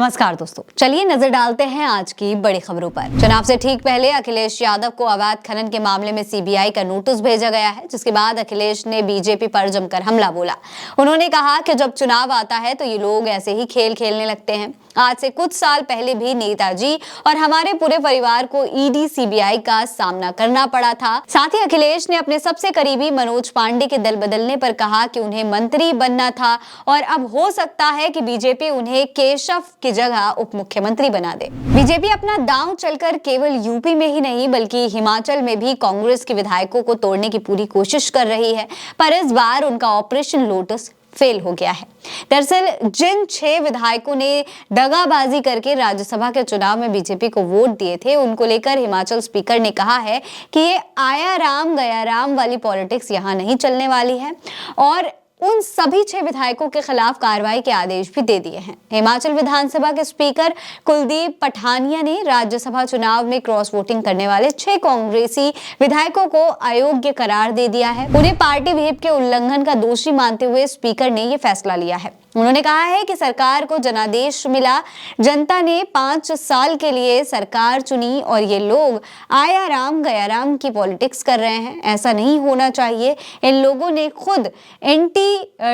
नमस्कार दोस्तों, चलिए नजर डालते हैं आज की बड़ी खबरों पर। चुनाव से ठीक पहले अखिलेश यादव को अवैध खनन के मामले में सीबीआई का नोटिस भेजा गया है, जिसके बाद अखिलेश ने बीजेपी पर जमकर हमला बोला। उन्होंने कहा कि जब चुनाव आता है तो ये लोग ऐसे ही खेल खेलने लगते हैं। आज से कुछ साल पहले भी नेताजी और हमारे पूरे परिवार को ईडी सीबीआई का सामना करना पड़ा था। साथ ही अखिलेश ने अपने सबसे करीबी मनोज पांडे के दल बदलने पर कहा कि उन्हें मंत्री बनना था और अब हो सकता है कि बीजेपी उन्हें केशव की जगह उप मुख्यमंत्री बना दे। बीजेपी अपना दांव चलकर केवल यूपी में ही नहीं बल्कि हिमाचल में भी कांग्रेस के विधायकों को तोड़ने की पूरी कोशिश कर रही है, पर इस बार उनका ऑपरेशन लोटस फेल हो गया है। दरअसल जिन 6 विधायकों ने दगाबाजी करके राज्यसभा के चुनाव में बीजेपी को वोट दिए थे, उनको लेकर हिमाचल स्पीकर ने कहा है कि ये आया राम गया राम वाली पॉलिटिक्स यहाँ नहीं चलने वाली है और उन सभी 6 विधायकों के खिलाफ कार्रवाई के आदेश भी दे दिए हैं। हिमाचल विधानसभा के स्पीकर कुलदीप पठानिया ने राज्यसभा चुनाव में क्रॉस वोटिंग करने वाले 6 कांग्रेसी विधायकों को अयोग्य करार दे दिया है। उन्हें पार्टी व्हिप के उल्लंघन का दोषी मानते हुए स्पीकर ने यह फैसला लिया है। उन्होंने कहा है कि सरकार को जनादेश मिला, जनता ने 5 साल के लिए सरकार चुनी और ये लोग आया राम गया राम की पॉलिटिक्स कर रहे हैं। ऐसा नहीं होना चाहिए। इन लोगों ने खुद एंटी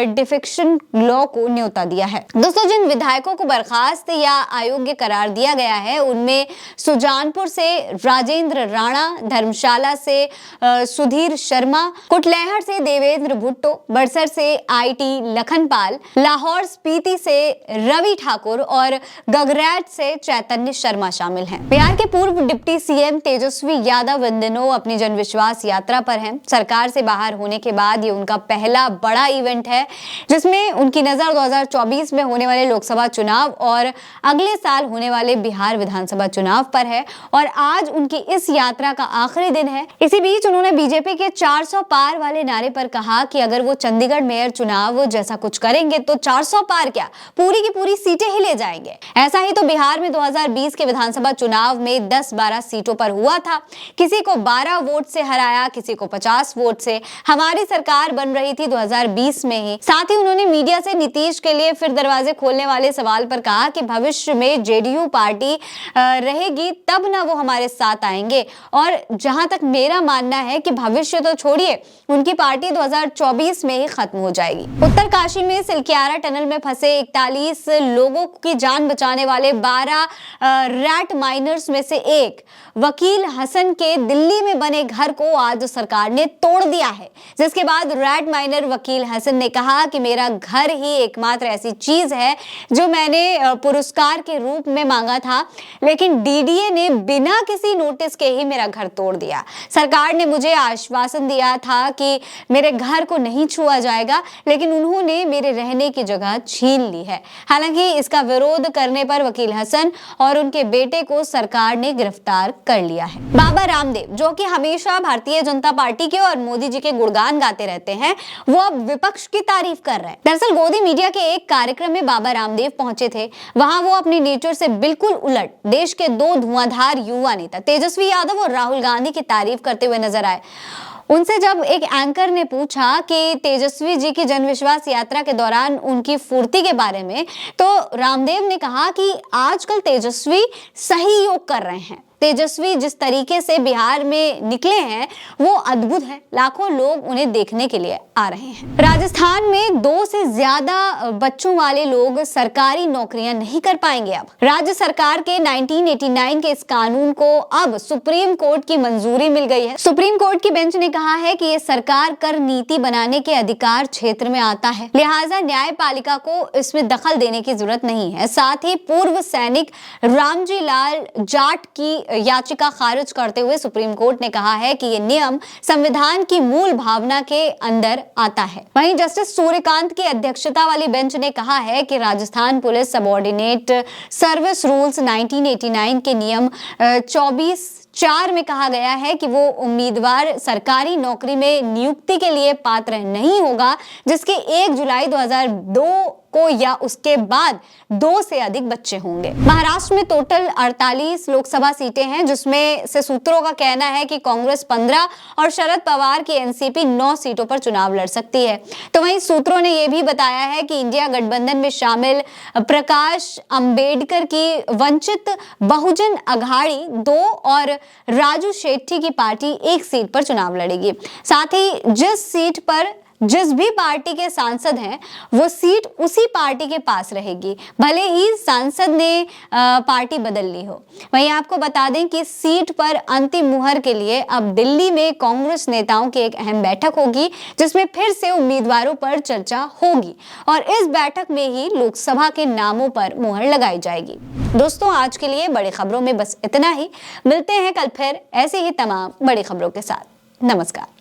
डिफेक्शन लॉ को न्योता दिया है। दोस्तों, जिन विधायकों को बर्खास्त या अयोग्य करार दिया गया है उनमें सुजानपुर से राजेंद्र राणा, धर्मशाला से सुधीर शर्मा, कुटलैहड़ से देवेंद्र भुट्टो, बड़सर से आईटी लखनपाल, लाहौर स्पीति से रवि ठाकुर और गगरैट से चैतन्य शर्मा शामिल हैं। बिहार के पूर्व डिप्टी सीएम तेजस्वी यादव इन दिनों अपनी जनविश्वास यात्रा पर हैं। सरकार से बाहर होने के बाद ये उनका पहला बड़ा इवेंट है, जिसमें उनकी नजर 2024 में होने वाले लोकसभा चुनाव और अगले साल होने वाले बिहार विधानसभा चुनाव पर है और आज उनकी इस यात्रा का आखिरी दिन है। इसी बीच उन्होंने बीजेपी के 400 पार वाले नारे पर कहा कि अगर वो चंडीगढ़ मेयर चुनाव जैसा कुछ करेंगे तो 400 पार क्या, पूरी की पूरी सीटें ही ले जाएंगे। ऐसा ही तो बिहार में 2020 के विधानसभा चुनाव में 10-12 सीटों पर हुआ था। किसी को 12 वोट से हराया, किसी को 50 वोट से। हमारी सरकार बन रही थी 2020 में ही। साथ ही उन्होंने मीडिया से नीतीश के लिए फिर दरवाजे खोलने वाले सवाल पर कहा कि भविष्य में जेडीयू पार्टी रहेगी तब ना वो हमारे साथ आएंगे और जहां तक मेरा मानना है कि भविष्य तो छोड़िए, उनकी पार्टी 2024 में ही खत्म हो जाएगी। उत्तरकाशी में सिलक्यारा टनल में फंसे 41 लोगों की जान बचाने वाले 12 रैट माइनर्स में से एक वकील हसन के दिल्ली में बने घर को आज सरकार ने तोड़ दिया है, जिसके बाद रैट माइनर वकील हसन ने कहा कि मेरा घर ही एकमात्र ऐसी चीज है जो मैंने पुरस्कार के रूप में मांगा था, लेकिन डीडीए ने बिना किसी नोटिस के ही मेरा घर तोड़ दिया। सरकार ने मुझे आश्वासन दिया था कि मेरे घर को नहीं छुआ जाएगा, लेकिन उन्होंने मेरे रहने की जगह छीन ली है। हालांकि इसका विरोध करने पर वकील हसन और उनके बेटे को सरकार ने गिरफ्तार कर लिया है। बाबा रामदेव, जो कि हमेशा भारतीय जनता पार्टी के और मोदी जी के गुणगान गाते रहते हैं, वो अब विपक्ष की तारीफ कर रहे हैं। दरअसल गोदी मीडिया के एक कार्यक्रम में बाबा रामदेव पहुंचे थे। वहां वो अपनी नेचर से बिल्कुल उलट देश के 2 धुआंधार युवा नेता तेजस्वी यादव और राहुल गांधी की तारीफ करते हुए नजर आए। उनसे जब एक एंकर ने पूछा कि तेजस्वी जी की जनविश्वास यात्रा के दौरान उनकी फुर्ती के बारे में, तो रामदेव ने कहा कि आजकल तेजस्वी सही योग कर रहे हैं। तेजस्वी जिस तरीके से बिहार में निकले हैं वो अद्भुत है। लाखों लोग उन्हें देखने के लिए आ रहे हैं। राजस्थान में 2 से ज्यादा बच्चों वाले लोग सरकारी नौकरियां नहीं कर पाएंगे। अब राज्य सरकार के 1989 के इस कानून को अब सुप्रीम कोर्ट की मंजूरी मिल गई है। सुप्रीम कोर्ट की बेंच ने कहा है कि ये सरकार कर नीति बनाने के अधिकार क्षेत्र में आता है, लिहाजा न्यायपालिका को इसमें दखल देने की जरूरत नहीं है। साथ ही पूर्व सैनिक रामजी लाल जाट की याचिका खारिज करते हुए सुप्रीम कोर्ट ने कहा है कि ये नियम संविधान की मूल भावना के अंदर आता है। वहीं जस्टिस सूर्यकांत की अध्यक्षता वाली बेंच ने कहा है कि Rajasthan police subordinate service rules 1989 के नियम 24(4) में कहा गया है कि वो उम्मीदवार सरकारी नौकरी में नियुक्ति के लिए पात्र नहीं होगा जिसके 1 जुलाई 2002 को या उसके बाद 2 से अधिक बच्चे होंगे। महाराष्ट्र में टोटल 48 लोकसभा सीटें हैं, जिसमें से सूत्रों का कहना है कि कांग्रेस 15 और शरद पवार की एनसीपी 9 सीटों पर चुनाव लड़ सकती है। तो वहीं सूत्रों ने यह भी बताया है कि इंडिया गठबंधन में शामिल प्रकाश अंबेडकर की वंचित बहुजन अघाड़ी 2 और राजू शेट्टी की पार्टी 1 सीट पर चुनाव लड़ेगी। साथ ही जिस सीट पर जिस भी पार्टी के सांसद हैं वो सीट उसी पार्टी के पास रहेगी, भले ही सांसद ने पार्टी बदल ली हो। वहीं आपको बता दें कि सीट पर अंतिम मुहर के लिए अब दिल्ली में कांग्रेस नेताओं की एक अहम बैठक होगी, जिसमें फिर से उम्मीदवारों पर चर्चा होगी और इस बैठक में ही लोकसभा के नामों पर मुहर लगाई जाएगी। दोस्तों, आज के लिए बड़ी खबरों में बस इतना ही। मिलते हैं कल फिर ऐसी ही तमाम बड़ी खबरों के साथ। नमस्कार।